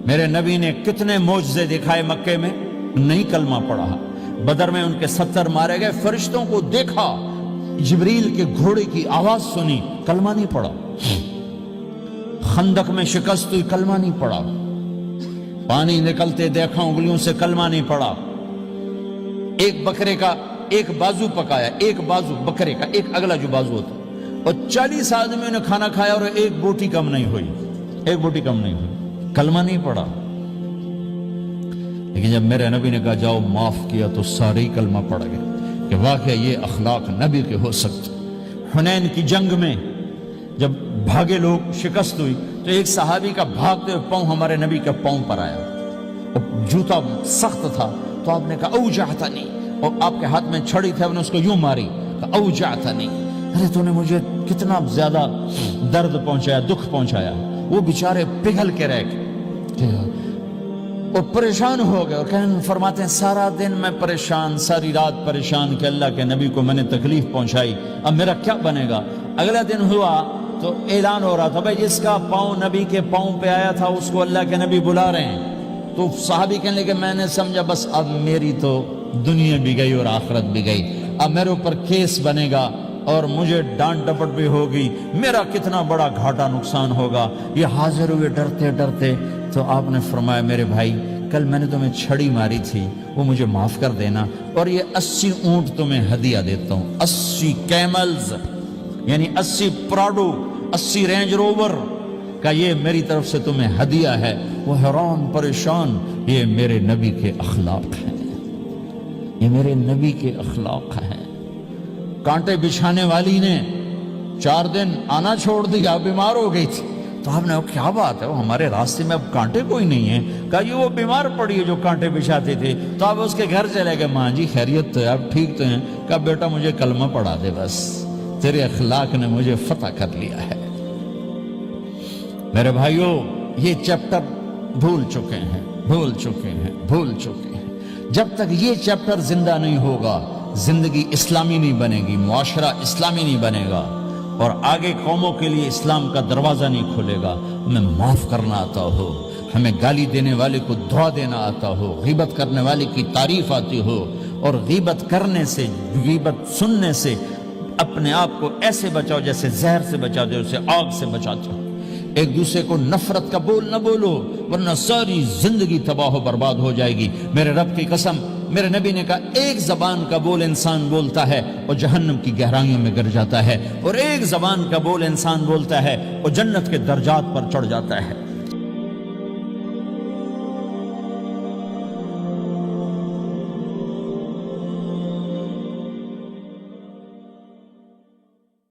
میرے نبی نے کتنے معجزے دکھائے مکے میں، نہیں کلمہ پڑھا۔ بدر میں ان کے 70 مارے گئے، فرشتوں کو دیکھا، جبریل کے گھوڑے کی آواز سنی، کلمہ نہیں پڑھا۔ خندق میں شکست ہوئی، کلمہ نہیں پڑھا۔ پانی نکلتے دیکھا انگلیوں سے، کلمہ نہیں پڑھا۔ ایک بکرے کا ایک بازو پکایا، ایک بازو بکرے کا، ایک اگلا جو بازو ہوتا، اور 40 آدمیوں نے کھانا کھایا اور ایک بوٹی کم نہیں ہوئی، ایک بوٹی کم نہیں ہوئی، کلمہ نہیں پڑھا۔ لیکن جب میرے نبی نے کہا جاؤ معاف کیا تو سارے ہی کلمہ پڑھ گئے کہ واقعہ یہ اخلاق نبی کے ہو سکتے۔ حنین کی جنگ میں جب بھاگے لوگ، شکست ہوئی، تو ایک صحابی کا بھاگتے ہوئے پاؤں ہمارے نبی کے پاؤں پر آیا، اور جوتا سخت تھا، تو آپ نے کہا اوجعتنی، اور آپ کے ہاتھ میں چھڑی تھی، آپ نے اس کو یوں ماری، کہا اوجعتنی، ارے تو نے مجھے کتنا زیادہ درد پہنچایا، دکھ پہنچایا۔ وہ بیچارے پگھل کے رہ گئے اور پریشان ہو گئے، اور فرماتے ہیں سارا دن میں پریشان، ساری رات پریشان کہ اللہ کے نبی کو میں نے تکلیف پہنچائی، اب میرا کیا بنے گا۔ اگلا دن ہوا تو اعلان ہو رہا تھا بھائی جس کا پاؤں نبی کے پاؤں پہ آیا تھا اس کو اللہ کے نبی بلا رہے ہیں۔ تو صحابی کہنے لگے میں نے سمجھا بس اب میری تو دنیا بھی گئی اور آخرت بھی گئی، اب میرے اوپر کیس بنے گا اور مجھے ڈانٹ ڈپٹ بھی ہوگی، میرا کتنا بڑا گھاٹا نقصان ہوگا۔ یہ حاضر ہوئے ڈرتے ڈرتے، تو آپ نے فرمایا میرے بھائی کل میں نے تمہیں چھڑی ماری تھی، وہ مجھے معاف کر دینا، اور یہ 80 اونٹ تمہیں ہدیہ دیتا ہوں، 80 کیملز یعنی 80 پراڈو، 80 رینج روور کا یہ میری طرف سے تمہیں ہدیہ ہے۔ وہ حیران پریشان، یہ میرے نبی کے اخلاق ہیں، یہ میرے نبی کے اخلاق ہیں۔ کانٹے بچھانے والی نے 4 دن آنا چھوڑ دیا، بیمار ہو گئی تھی، تو آپ نے کہا کیا بات ہے، وہ ہمارے راستے میں اب کانٹے کوئی نہیں ہیں، کہا یہ وہ بیمار پڑی ہے جو کانٹے بچھاتے تھے۔ تو آپ اس کے گھر چلے گئے، ماں جی خیریت تو ہے، آپ ٹھیک تو ہیں؟ کہا بیٹا مجھے کلمہ پڑھا دے، بس تیرے اخلاق نے مجھے فتح کر لیا ہے۔ میرے بھائیوں یہ چیپٹر بھول چکے ہیں، بھول چکے ہیں، بھول چکے ہیں۔ جب تک یہ چیپٹر زندہ نہیں ہوگا زندگی اسلامی نہیں بنے گی، معاشرہ اسلامی نہیں بنے گا، اور آگے قوموں کے لیے اسلام کا دروازہ نہیں کھلے گا۔ ہمیں معاف کرنا آتا ہو، ہمیں گالی دینے والے کو دعا دینا آتا ہو، غیبت کرنے والے کی تعریف آتی ہو، اور غیبت کرنے سے، غیبت سننے سے اپنے آپ کو ایسے بچاؤ جیسے زہر سے بچا دے، اسے آگ سے بچاتے ہو۔ ایک دوسرے کو نفرت کا بول نہ بولو، ورنہ ساری زندگی تباہ و برباد ہو جائے گی۔ میرے رب کی قسم، میرے نبی نے کہا ایک زبان کا بول انسان بولتا ہے اور جہنم کی گہرائیوں میں گر جاتا ہے، اور ایک زبان کا بول انسان بولتا ہے اور جنت کے درجات پر چڑھ جاتا ہے۔